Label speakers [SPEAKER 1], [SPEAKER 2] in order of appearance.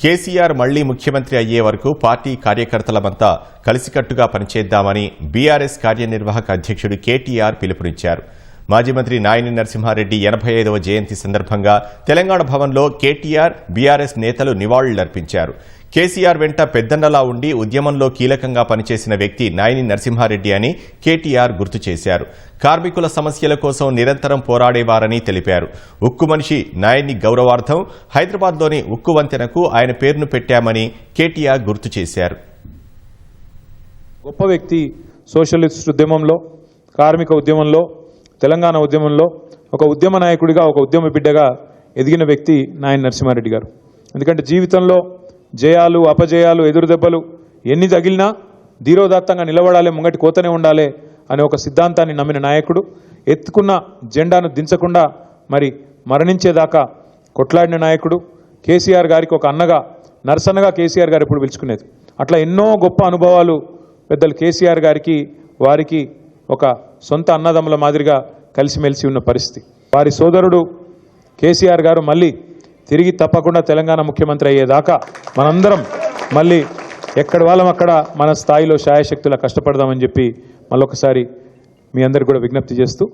[SPEAKER 1] కేసీఆర్ మళ్లీ ముఖ్యమంత్రి అయ్యే వరకు పార్టీ కార్యకర్తలమంతా కలిసికట్టుగా పనిచేద్దామని బీఆర్ఎస్ కార్యనిర్వాహక అధ్యక్షుడు కేటీఆర్ పిలుపునిచ్చారు. మాజీ మంత్రి నాయని నరసింహారెడ్డి 85వ జయంతి సందర్భంగా తెలంగాణ భవన్లో కేటీఆర్ బీఆర్ఎస్ నేతలు నివాళులర్పించారు. కేసీఆర్ వెంట పెద్దన్నలా ఉండి ఉద్యమంలో కీలకంగా పనిచేసిన వ్యక్తి నాయని నరసింహారెడ్డి అని కేటీఆర్ గుర్తు చేశారు. కార్మికుల సమస్యల కోసం నిరంతరం పోరాడేవారని తెలిపారు. ఉక్కు మనిషి నాయని గౌరవార్థం హైదరాబాద్లోని ఉక్కు వంతెనకు ఆయన పేరును పెట్టామని కేటీఆర్ గుర్తు చేశారు.
[SPEAKER 2] గొప్ప వ్యక్తి సోషలిస్ట్ ఉద్యమంలో, కార్మిక ఉద్యమంలో, తెలంగాణ ఉద్యమంలో ఒక ఉద్యమ నాయకుడిగా, ఒక ఉద్యమ బిడ్డగా ఎదిగిన వ్యక్తి నాయని నరసింహారెడ్డి గారు. ఎందుకంటే జీవితంలో జయాలు, అపజయాలు, ఎదురుదెబ్బలు ఎన్ని తగిలినా ధీరోదాత్తంగా నిలబడాలి, ముంగటి కోతనే ఉండాలి అనే ఒక సిద్ధాంతాన్ని నమ్మిన నాయకుడు. ఎత్తుకున్న జెండాను దించకుండా మరి మరణించేదాకా కొట్లాడిన నాయకుడు. కేసీఆర్ గారికి ఒక అన్నగా, నరసన్నగా కేసీఆర్ గారు ఎప్పుడు పిలుచుకునేది. అట్లా ఎన్నో గొప్ప అనుభవాలు పెద్దలు కేసీఆర్ గారికి, వారికి ఒక సొంత అన్నదమ్ముల మాదిరిగా కలిసిమెలిసి ఉన్న పరిస్థితి. వారి సోదరుడు కేసీఆర్ గారు మళ్ళీ తిరిగి తప్పకుండా తెలంగాణ ముఖ్యమంత్రి అయ్యేదాకా మనందరం మళ్ళీ ఎక్కడి వాళ్ళం అక్కడ మన స్థాయిలో శాయశక్తులా కష్టపడదామని చెప్పి మళ్ళొకసారి మీ అందరికి కూడా విజ్ఞప్తి చేస్తూ